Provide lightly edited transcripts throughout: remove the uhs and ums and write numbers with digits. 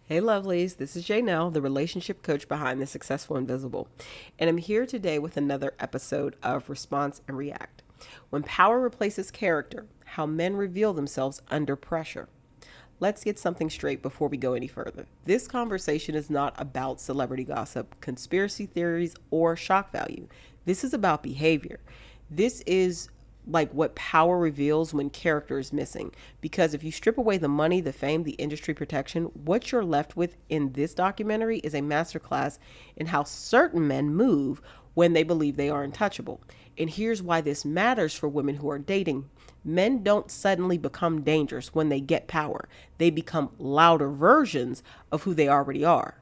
Hey lovelies, this is Janelle, the relationship coach behind The Successful Invisible, and I'm here today with another episode of Response and React. When power replaces character, how men reveal themselves under pressure. Let's get something straight before we go any further. This conversation is not about celebrity gossip, conspiracy theories, or shock value. This is about behavior. This is like what power reveals when character is missing. Because if you strip away the money, the fame, the industry protection, what you're left with in this documentary is a masterclass in how certain men move when they believe they are untouchable. And here's why this matters for women who are dating. Men don't suddenly become dangerous when they get power. They become louder versions of who they already are.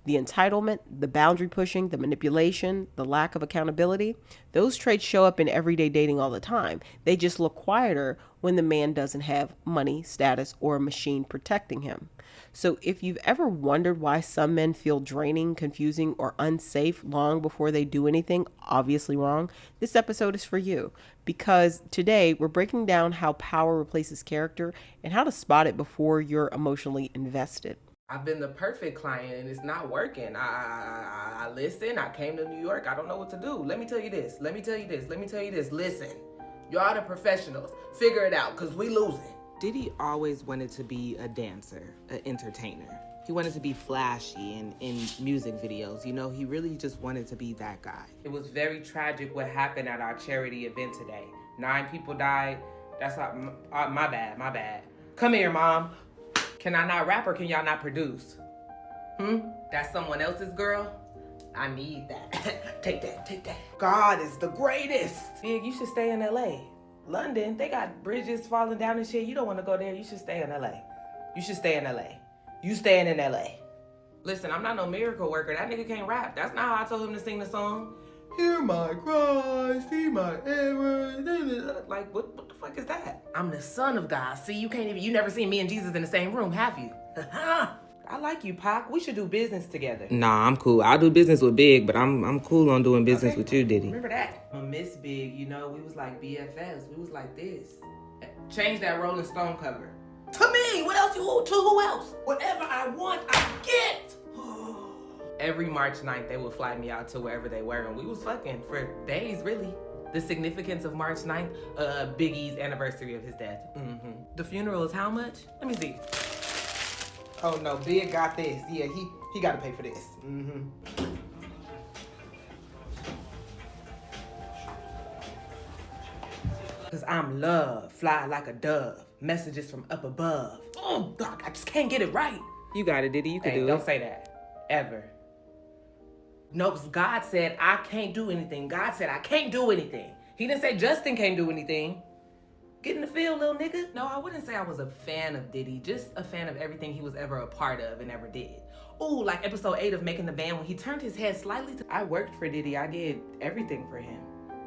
The entitlement, the boundary pushing, the manipulation, the lack of accountability, those traits show up in everyday dating all the time. They just look quieter when the man doesn't have money, status, or a machine protecting him. So if you've ever wondered why some men feel draining, confusing, or unsafe long before they do anything obviously wrong, this episode is for you. Because today we're breaking down how power replaces character and how to spot it before you're emotionally invested. I've been the perfect client and it's not working. I listen, I came to New York, I don't know what to do. Let me tell you this, listen. Y'all the professionals, figure it out, cause we losing. Diddy always wanted to be a dancer, an entertainer. He wanted to be flashy in music videos. You know, he really just wanted to be that guy. It was very tragic what happened at our charity event today. 9 people died. That's my bad. Come here, Mom. Can I not rap or can y'all not produce? That's someone else's girl? I need that. Take that. God is the greatest. Big, you should stay in LA. London, they got bridges falling down and shit. You don't want to go there. You should stay in LA. You staying in LA. Listen, I'm not no miracle worker. That nigga can't rap. That's not how I told him to sing the song. Hear my cries, see my errors. Like, what the fuck is that? I'm the son of God. See, you never seen me and Jesus in the same room, have you? I like you, Pac. We should do business together. Nah, I'm cool. I'll do business with Big, but I'm cool on doing business with you, Diddy. Remember that? I miss Big, we was like BFFs. We was like this. Change that Rolling Stone cover. To me, what else to who else? Whatever I want, I get. Every March 9th, they would fly me out to wherever they were, and we was fucking for days, really. The significance of March 9th, Biggie's anniversary of his death. The funeral is how much? Let me see. Oh no, Big got this. Yeah, he got to pay for this. Cause I'm love, fly like a dove, messages from up above. Oh, God, I just can't get it right. You got it, Diddy. You can do it. Don't say that, ever. No, because God said I can't do anything. God said I can't do anything. He didn't say Justin can't do anything. Get in the field, little nigga. No, I wouldn't say I was a fan of Diddy, just a fan of everything he was ever a part of and ever did. Ooh, like episode 8 of Making the Band when he turned his head slightly to... I worked for Diddy. I did everything for him.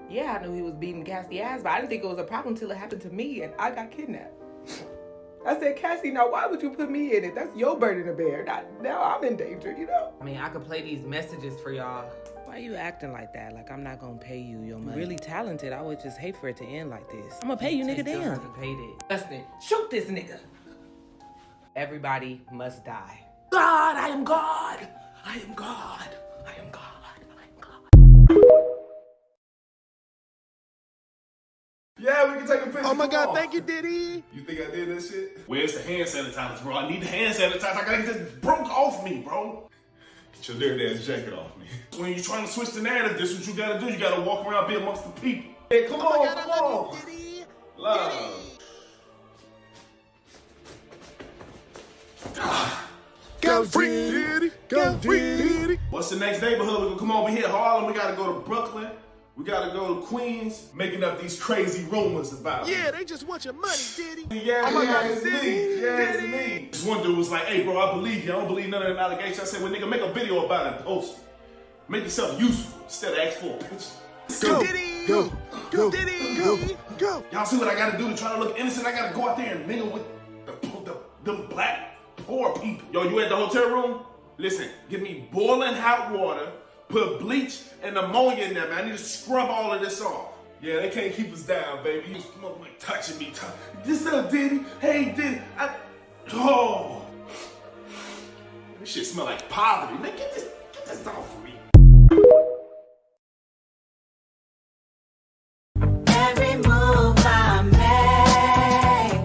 Yeah, I knew he was beating Cassie ass, but I didn't think it was a problem until it happened to me and I got kidnapped. I said, Cassie, now why would you put me in it? That's your burden to bear. Now I'm in danger, you know? I mean, I could play these messages for y'all. Why you acting like that? Like I'm not gonna pay you your money. You're really talented. I would just hate for it to end like this. I'm gonna pay you, nigga, damn. Paid it. Justin, shoot this nigga. Everybody must die. God, I am God. I am God. I am God. Yeah, we can take a picture. Oh my God, thank you, Diddy. You think I did that shit? Where's the hand sanitizer, bro? I need the hand sanitizer. I gotta get this broke off me, bro. Get your dirty ass jacket off me. When you're trying to switch the narrative, this is what you gotta do. You gotta walk around, be amongst the people. Hey, come on, God, come I on. love you, Diddy. Love. Go Diddy, go Diddy. What's the next neighborhood? We gonna come over here, Harlem. We gotta go to Brooklyn. We gotta go to Queens, making up these crazy rumors about Yeah, they just want your money, Diddy. Yeah, Oh my God, it's Diddy, me. Yeah, it's Diddy. me. This one dude was like, hey, bro, I believe you. I don't believe none of them allegations. I said, well, nigga, make a video about it and post it. Make yourself useful instead of ask for a picture. Go Diddy, go Diddy, go. Y'all see what I gotta do to try to look innocent? I gotta go out there and mingle with the black poor people. Yo, you at the hotel room? Listen, give me boiling hot water, put bleach and ammonia in there, man. I need to scrub all of this off. Yeah, they can't keep us down, baby. You like touching me. This up, Diddy. Hey, Diddy. Oh. This shit smell like poverty. Man, get this off of me. Every move I make,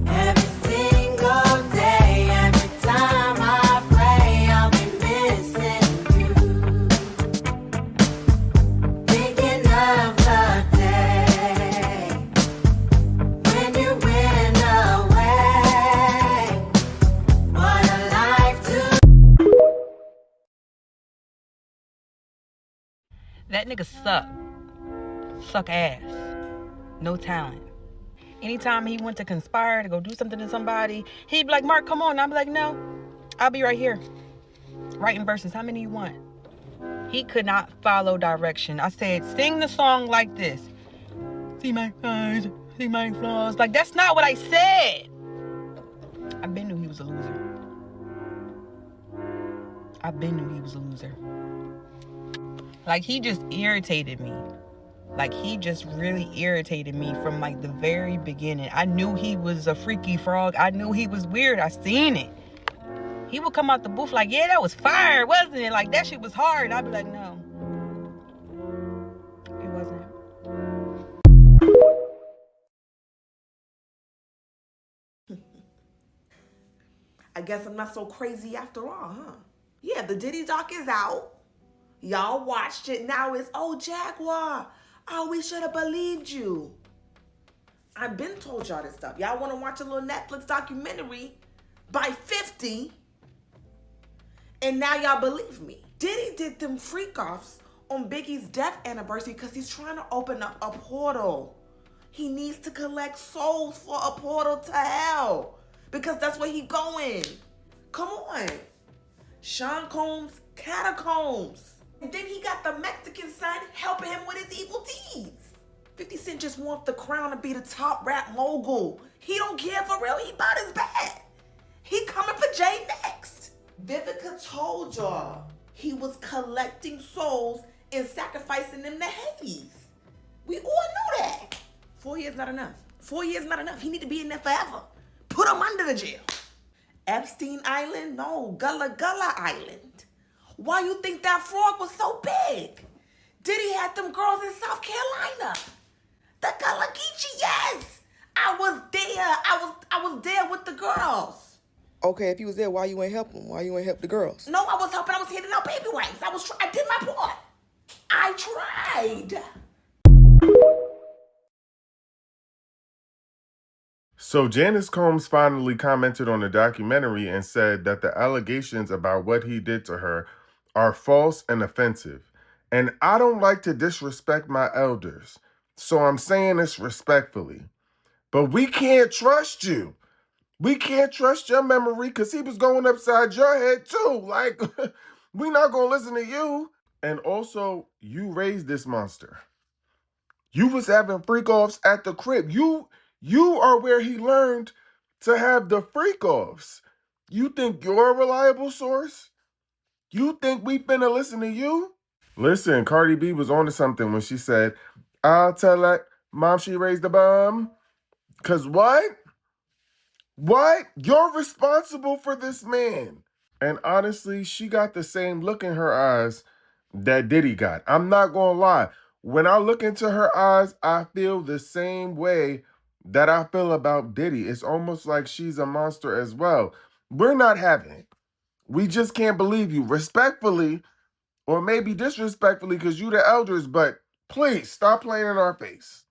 every single day, every time I pray, I'll be missing you. Thinking of the day when you went away. What a life to. That nigga suck ass, no talent. Anytime he went to conspire to go do something to somebody, he'd be like, Mark, come on. I'd be like, no, I'll be right here writing verses. How many you want? He could not follow direction. I said, sing the song like this. See my eyes, see my flaws. Like, that's not what I said. I been knew he was a loser. Like, he just irritated me. Like, he just really irritated me from, like, the very beginning. I knew he was a freaky frog. I knew he was weird. I seen it. He would come out the booth like, yeah, that was fire, wasn't it? Like, that shit was hard. I'd be like, no. It wasn't. I guess I'm not so crazy after all, huh? Yeah, the Diddy doc is out. Y'all watched it. Now it's, oh, Jaguar. Oh, we should have believed you. I've been told y'all this stuff. Y'all want to watch a little Netflix documentary by 50, and now y'all believe me. Diddy did them freak-offs on Biggie's death anniversary because he's trying to open up a portal. He needs to collect souls for a portal to hell because that's where he going. Come on. Sean Combs, catacombs. And then he got the Mexican son helping him with his evil deeds. 50 Cent just wants the crown to be the top rap mogul. He don't care for real. He about his bad. He coming for Jay next. Vivica told y'all he was collecting souls and sacrificing them to Hades. We all knew that. 4 years not enough. 4 years not enough. He need to be in there forever. Put him under the jail. Epstein Island? No, Gullah Gullah Island. Why you think that frog was so big? Diddy had them girls in South Carolina. The Gullah Geechee, yes. I was there. I was there with the girls. Okay, if you was there, why you ain't help them? Why you ain't help the girls? No, I was helping. I was handing out baby wipes. I did my part. I tried. So Janice Combs finally commented on the documentary and said that the allegations about what he did to her are false and offensive. And I don't like to disrespect my elders, so I'm saying this respectfully. But we can't trust you. We can't trust your memory because he was going upside your head too. Like, we not going to listen to you. And also, you raised this monster. You was having freak-offs at the crib. You are where he learned to have the freak-offs. You think you're a reliable source? You think we finna listen to you? Listen, Cardi B was onto something when she said, I'll tell that mom she raised a bum. Cause what? What? You're responsible for this man. And honestly, she got the same look in her eyes that Diddy got. I'm not gonna lie. When I look into her eyes, I feel the same way that I feel about Diddy. It's almost like she's a monster as well. We're not having it. We just can't believe you. Respectfully, or maybe disrespectfully because you the elders, but please stop playing in our face.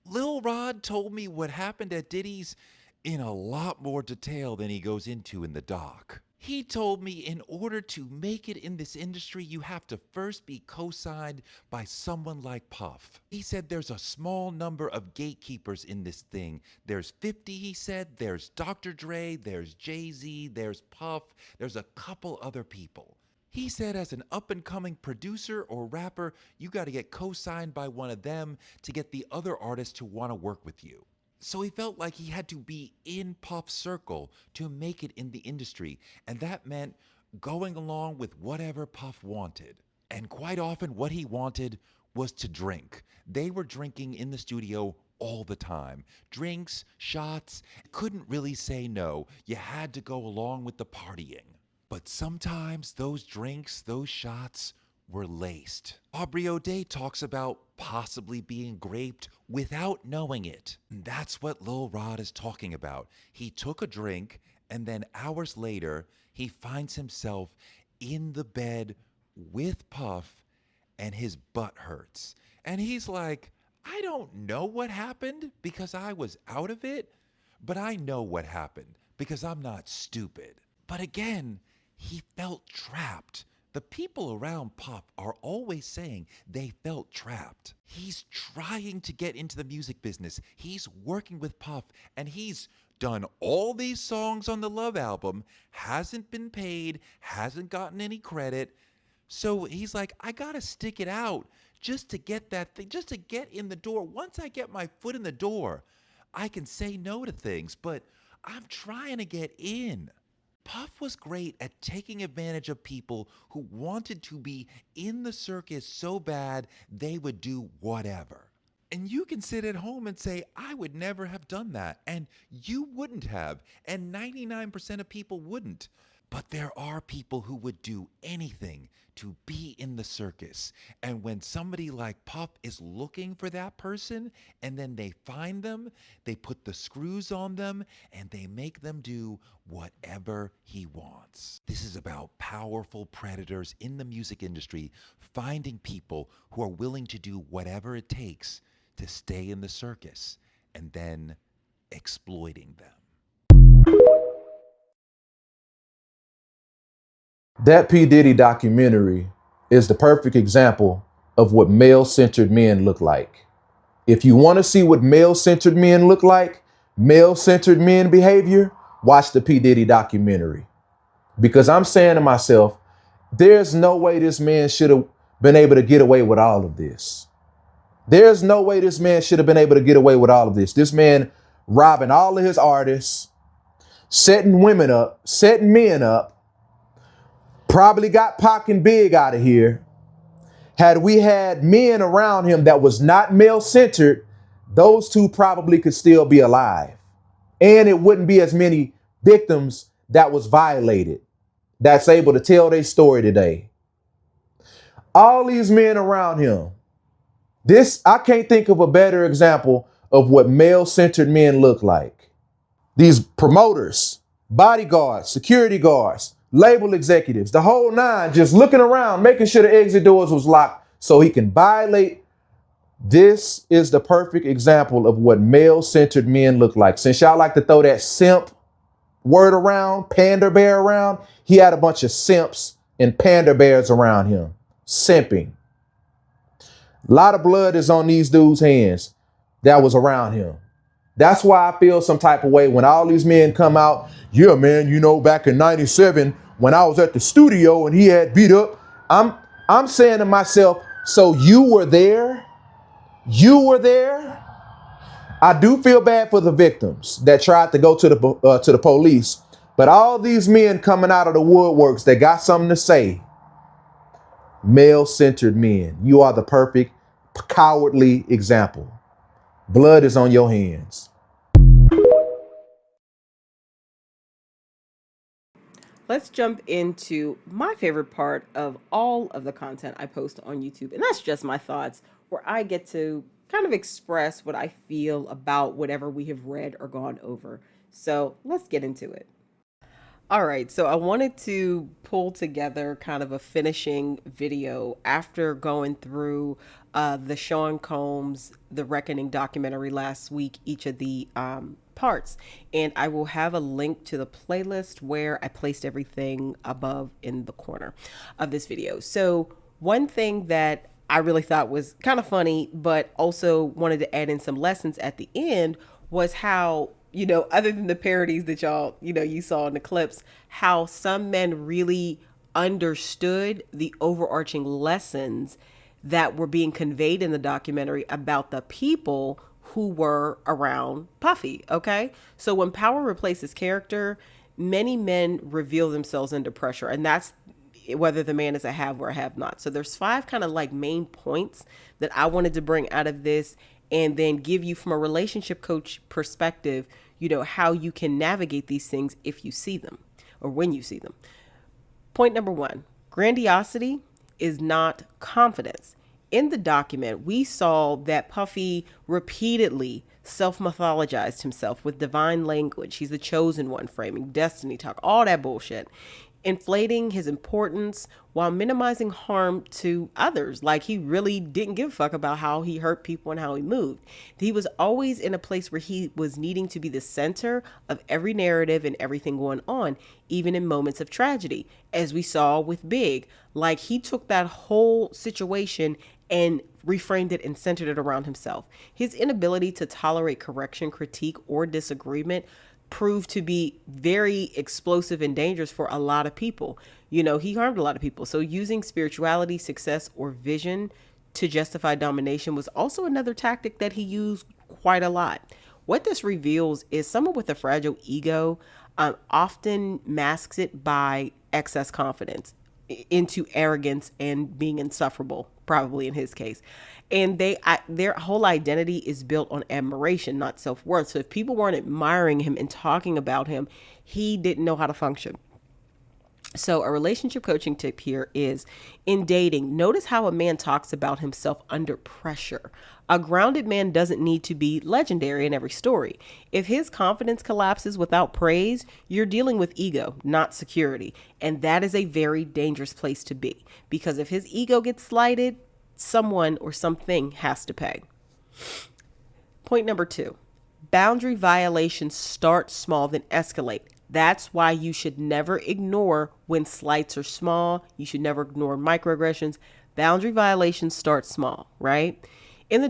Lil Rod told me what happened at Diddy's in a lot more detail than he goes into in the doc. He told me in order to make it in this industry, you have to first be co-signed by someone like Puff. He said there's a small number of gatekeepers in this thing. There's 50, he said, there's Dr. Dre, there's Jay-Z, there's Puff, there's a couple other people. He said as an up-and-coming producer or rapper, you got to get co-signed by one of them to get the other artists to want to work with you. So he felt like he had to be in Puff's circle to make it in the industry, and that meant going along with whatever Puff wanted. And quite often what he wanted was to drink. They were drinking in the studio all the time. Drinks, shots, couldn't really say no. You had to go along with the partying. But sometimes those drinks, those shots were laced. Aubrey O'Day talks about possibly being graped without knowing it. And that's what Lil Rod is talking about. He took a drink and then hours later, he finds himself in the bed with Puff and his butt hurts. And he's like, I don't know what happened because I was out of it, but I know what happened because I'm not stupid. But again, he felt trapped. The people around Puff are always saying they felt trapped. He's trying to get into the music business. He's working with Puff, and he's done all these songs on the Love album, hasn't been paid, hasn't gotten any credit. So he's like, I gotta stick it out just to get that thing, just to get in the door. Once I get my foot in the door, I can say no to things, but I'm trying to get in. Puff was great at taking advantage of people who wanted to be in the circus so bad they would do whatever. And you can sit at home and say, I would never have done that. And you wouldn't have. And 99% of people wouldn't. But there are people who would do anything to be in the circus. And when somebody like Puff is looking for that person and then they find them, they put the screws on them and they make them do whatever he wants. This is about powerful predators in the music industry finding people who are willing to do whatever it takes to stay in the circus and then exploiting them. That P. Diddy documentary is the perfect example of what male-centered men look like. If you want to see what male-centered men look like, male-centered men behavior, watch the P. Diddy documentary. Because I'm saying to myself, there's no way this man should have been able to get away with all of this. There's no way this man should have been able to get away with all of this. This man robbing all of his artists, setting women up, setting men up, probably got Pac and Big out of here. Had we had men around him that was not male-centered, those two probably could still be alive. And it wouldn't be as many victims that was violated, that's able to tell their story today. All these men around him, I can't think of a better example of what male-centered men look like. These promoters, bodyguards, security guards, label executives, the whole nine, just looking around, making sure the exit doors was locked so he can violate. This is the perfect example of what male-centered men look like. Since y'all like to throw that simp word around, panda bear around, he had a bunch of simps and panda bears around him, simping. A lot of blood is on these dudes' hands that was around him. That's why I feel some type of way when all these men come out. Yeah, man, you know, back in 97, when I was at the studio and he had beat up, I'm saying to myself, so you were there? You were there? I do feel bad for the victims that tried to go to the police, but all these men coming out of the woodworks that got something to say, male-centered men, you are the perfect cowardly example. Blood is on your hands. Let's jump into my favorite part of all of the content I post on YouTube, and that's just my thoughts, where I get to kind of express what I feel about whatever we have read or gone over. So let's get into it. All right, so I wanted to pull together kind of a finishing video after going through the Sean Combs The Reckoning documentary last week, each of the parts. And I will have a link to the playlist where I placed everything above in the corner of this video. So one thing that I really thought was kind of funny, but also wanted to add in some lessons at the end was how, you know, other than the parodies that y'all, you know, you saw in the clips, how some men really understood the overarching lessons that were being conveyed in the documentary about the people who were around Puffy. Okay. So when power replaces character, many men reveal themselves under pressure, and that's whether the man is a have or a have not. So there's 5 kind of like main points that I wanted to bring out of this. and then give you from a relationship coach perspective, how you can navigate these things if you see them or when you see them. Point number 1, grandiosity is not confidence. In the document, we saw that Puffy repeatedly self-mythologized himself with divine language. He's the chosen one, framing destiny talk, all that bullshit, inflating his importance while minimizing harm to others. Like, he really didn't give a fuck about how he hurt people and how he moved. He was always in a place where he was needing to be the center of every narrative and everything going on, even in moments of tragedy, as we saw with Big. Like, he took that whole situation and reframed it and centered it around himself. His inability to tolerate correction, critique, or disagreement proved to be very explosive and dangerous for a lot of people. He harmed a lot of people. So using spirituality, success, or vision to justify domination was also another tactic that he used quite a lot. What this reveals is someone with a fragile ego often masks it by excess confidence into arrogance and being insufferable, probably in his case. And their whole identity is built on admiration, not self-worth. So if people weren't admiring him and talking about him, he didn't know how to function. So a relationship coaching tip here is, in dating, notice how a man talks about himself under pressure. A grounded man doesn't need to be legendary in every story. If his confidence collapses without praise, you're dealing with ego, not security. And that is a very dangerous place to be, because if his ego gets slighted, someone or something has to pay. Point number 2, boundary violations start small, then escalate. That's why you should never ignore when slights are small. You should never ignore microaggressions. Boundary violations start small, right? In the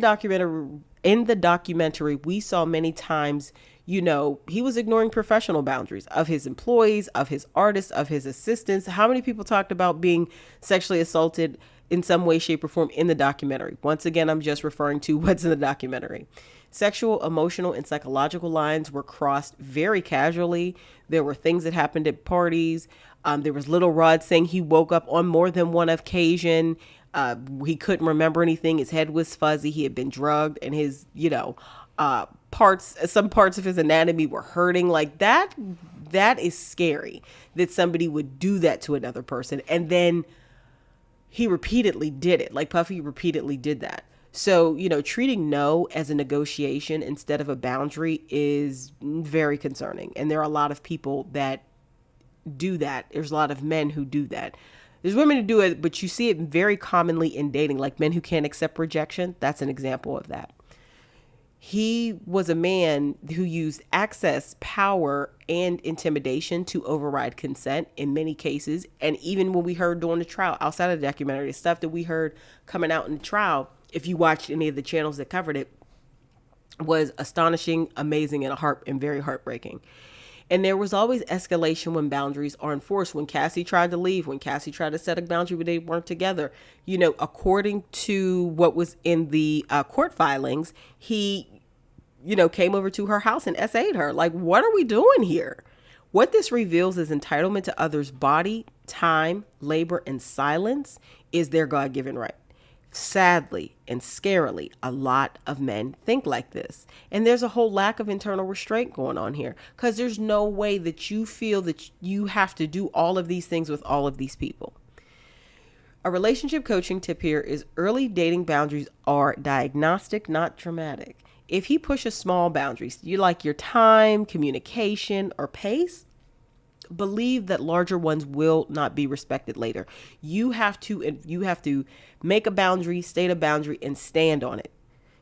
documentary, we saw many times, he was ignoring professional boundaries of his employees, of his artists, of his assistants. How many people talked about being sexually assaulted in some way, shape, or form in the documentary? Once again, I'm just referring to what's in the documentary. Sexual, emotional, and psychological lines were crossed very casually. There were things that happened at parties. There was Little Rod saying he woke up on more than one occasion. He couldn't remember anything. His head was fuzzy. He had been drugged, and his, some parts of his anatomy were hurting. Like that is scary that somebody would do that to another person. And then he repeatedly did it. Like Puffy repeatedly did that. So, treating no as a negotiation instead of a boundary is very concerning. And there are a lot of people that do that. There's a lot of men who do that. There's women who do it, but you see it very commonly in dating, like men who can't accept rejection. That's an example of that. He was a man who used access, power, and intimidation to override consent in many cases. And even when we heard during the trial, outside of the documentary, the stuff that we heard coming out in the trial, if you watched any of the channels that covered it, was astonishing, amazing, and very heartbreaking. And there was always escalation when boundaries are enforced. When Cassie tried to leave, when Cassie tried to set a boundary when they weren't together, according to what was in the court filings, he, came over to her house and essayed her. Like, what are we doing here? What this reveals is entitlement to others' body, time, labor, and silence is their God-given right. Sadly and scarily, a lot of men think like this. And there's a whole lack of internal restraint going on here, because there's no way that you feel that you have to do all of these things with all of these people. A relationship coaching tip here is early dating boundaries are diagnostic, not dramatic. If he pushes small boundaries, you like your time, communication, or pace, believe that larger ones will not be respected later. You have to make a boundary, state a boundary, and stand on it.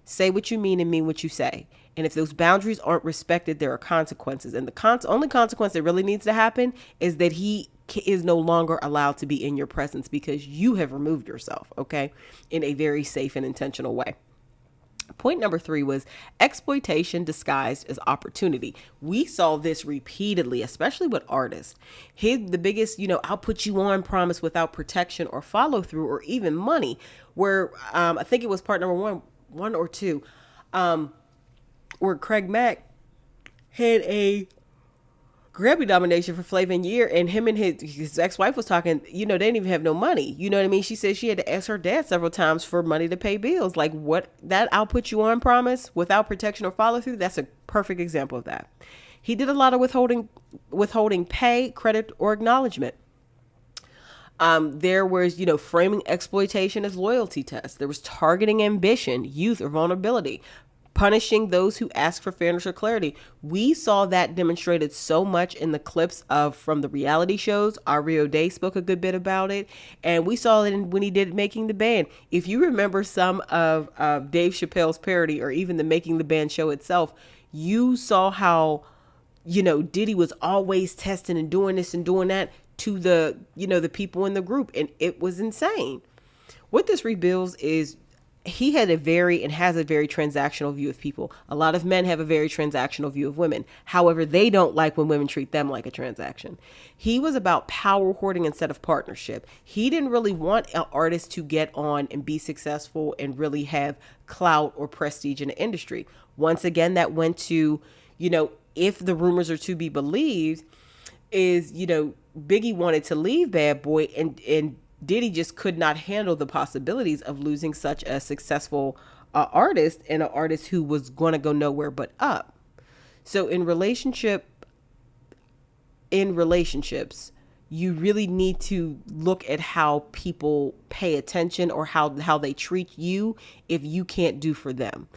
Say what you mean and mean what you say. And if those boundaries aren't respected, there are consequences. And the only consequence that really needs to happen is that he is no longer allowed to be in your presence because you have removed yourself, okay, in a very safe and intentional way. Point number 3 was exploitation disguised as opportunity. We saw this repeatedly, especially with artists. The biggest, I'll put you on promise without protection or follow through or even money, where I think it was part number one or two, where Craig Mack had a Grammy nomination for Flavor in Year, and him and his ex-wife was talking, they didn't even have no money. You know what I mean? She said she had to ask her dad several times for money to pay bills. Like, what, that I'll put you on promise without protection or follow through? That's a perfect example of that. He did a lot of withholding pay, credit, or acknowledgement. There was, framing exploitation as loyalty tests. There was targeting ambition, youth, or vulnerability, punishing those who ask for fairness or clarity. We saw that demonstrated so much in the clips from the reality shows. Ario Day spoke a good bit about it, and we saw it when he did Making the Band. If you remember some of Dave Chappelle's parody, or even the Making the Band show itself, you saw how, Diddy was always testing and doing this and doing that to the, the people in the group. And it was insane. What this reveals is he had has a very transactional view of people. A lot of men have a very transactional view of women. However, they don't like when women treat them like a transaction. He was about power hoarding instead of partnership. He didn't really want an artist to get on and be successful and really have clout or prestige in the industry. Once again, that went to, if the rumors are to be believed, is, Biggie wanted to leave Bad Boy, and Diddy just could not handle the possibilities of losing such a successful artist, and an artist who was going to go nowhere but up. So in relationships, you really need to look at how people pay attention, or how they treat you if you can't do for them.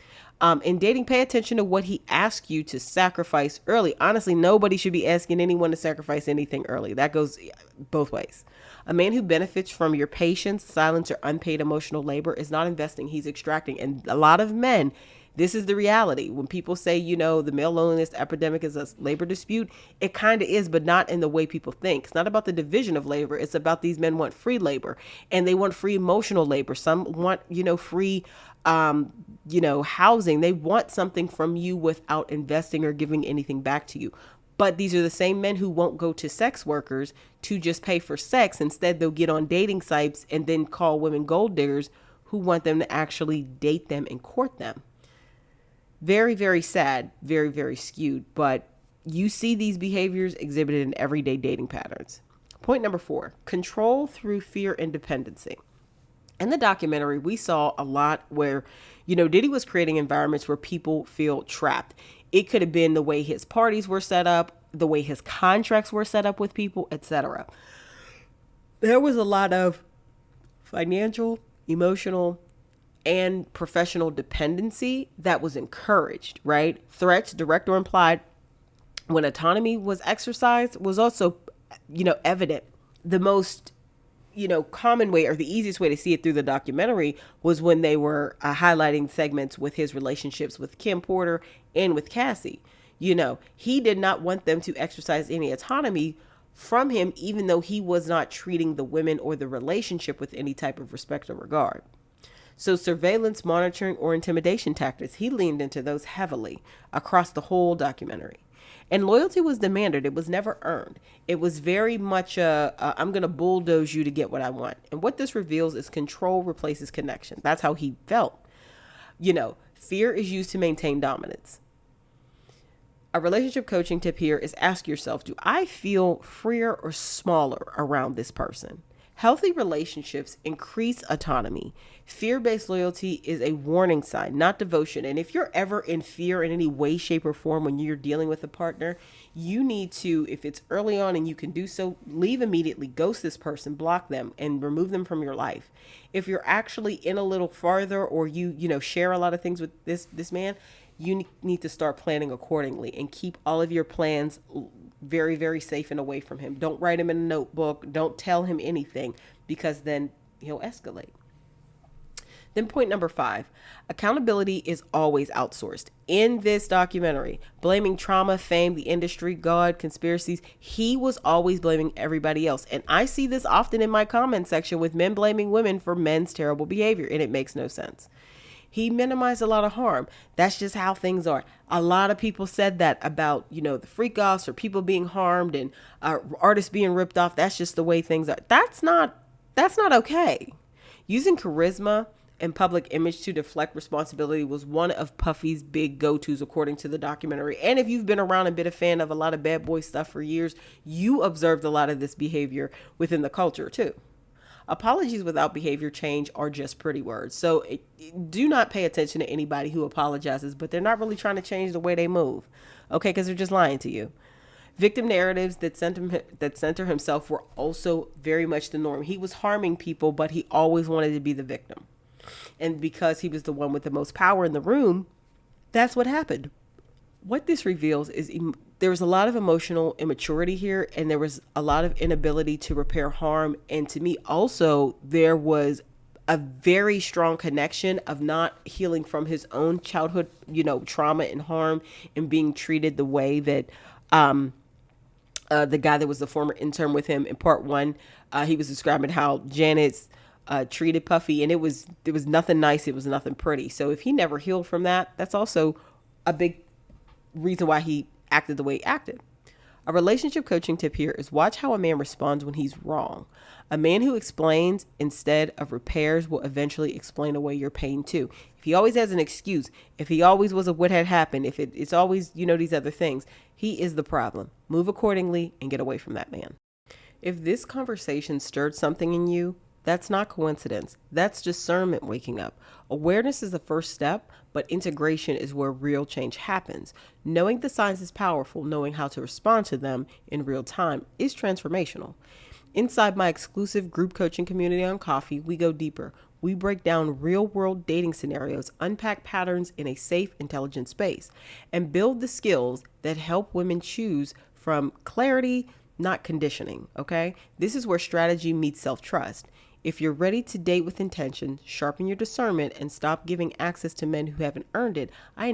In dating, pay attention to what he asks you to sacrifice early. Honestly, nobody should be asking anyone to sacrifice anything early. That goes both ways. A man who benefits from your patience, silence, or unpaid emotional labor is not investing, he's extracting. And a lot of men, this is the reality. When people say, the male loneliness epidemic is a labor dispute, it kind of is, but not in the way people think. It's not about the division of labor. It's about these men want free labor, and they want free emotional labor. Some want, free, housing. They want something from you without investing or giving anything back to you. But these are the same men who won't go to sex workers to just pay for sex. Instead, they'll get on dating sites and then call women gold diggers who want them to actually date them and court them. Very, very sad, very, very skewed. But you see these behaviors exhibited in everyday dating patterns. Point number 4, control through fear and dependency. In the documentary, we saw a lot where, Diddy was creating environments where people feel trapped. It could have been the way his parties were set up, the way his contracts were set up with people, etc. There was a lot of financial, emotional, and professional dependency that was encouraged, right? Threats, direct or implied, when autonomy was exercised, was also, evident. The most, common way, or the easiest way to see it through the documentary, was when they were highlighting segments with his relationships with Kim Porter and with Cassie. He did not want them to exercise any autonomy from him, even though he was not treating the women or the relationship with any type of respect or regard. So surveillance, monitoring, or intimidation tactics, he leaned into those heavily across the whole documentary. And loyalty was demanded. It was never earned. It was very much I'm going to bulldoze you to get what I want. And what this reveals is control replaces connection. That's how he felt. Fear is used to maintain dominance. A relationship coaching tip here is ask yourself, do I feel freer or smaller around this person? Healthy relationships increase autonomy. Fear-based loyalty is a warning sign, not devotion. And if you're ever in fear in any way, shape, or form when you're dealing with a partner, you need to, if it's early on and you can do so, leave immediately, ghost this person, block them, and remove them from your life. If you're actually in a little farther, or you share a lot of things with this man, you need to start planning accordingly and keep all of your plans very, very safe and away from him. Don't write him in a notebook. Don't tell him anything, because then he'll escalate. Then point number 5, accountability is always outsourced. In this documentary, blaming trauma, fame, the industry, God, conspiracies, he was always blaming everybody else. And I see this often in my comment section with men blaming women for men's terrible behavior, and it makes no sense. He minimized a lot of harm. That's just how things are. A lot of people said that about, the freak offs, or people being harmed, and artists being ripped off. That's just the way things are. That's not okay. Using charisma and public image to deflect responsibility was one of Puffy's big go-tos, according to the documentary. And if you've been around and been a fan of a lot of bad boy stuff for years, you observed a lot of this behavior within the culture too. Apologies without behavior change are just pretty words. So do not pay attention to anybody who apologizes, but they're not really trying to change the way they move. Okay, because they're just lying to you. Victim narratives that center himself were also very much the norm. He was harming people, but he always wanted to be the victim. And because he was the one with the most power in the room, that's what happened. What this reveals is there was a lot of emotional immaturity here, and there was a lot of inability to repair harm. And to me, also, there was a very strong connection of not healing from his own childhood, trauma and harm, and being treated the way that the guy that was the former intern with him in part one, he was describing how Janet's treated Puffy, and it was nothing nice. It was nothing pretty. So if he never healed from that, that's also a big reason why he acted the way he acted. A relationship coaching tip here is watch how a man responds when he's wrong. A man who explains instead of repairs will eventually explain away your pain too. If he always has an excuse, if he always was a what had happened, if it's always, these other things, he is the problem. Move accordingly and get away from that man. If this conversation stirred something in you, that's not coincidence. That's discernment waking up. Awareness is the first step, but integration is where real change happens. Knowing the signs is powerful. Knowing how to respond to them in real time is transformational. Inside my exclusive group coaching community on Coffee, we go deeper. We break down real-world dating scenarios, unpack patterns in a safe, intelligent space, and build the skills that help women choose from clarity, not conditioning, okay? This is where strategy meets self-trust. If you're ready to date with intention, sharpen your discernment, and stop giving access to men who haven't earned it, I invite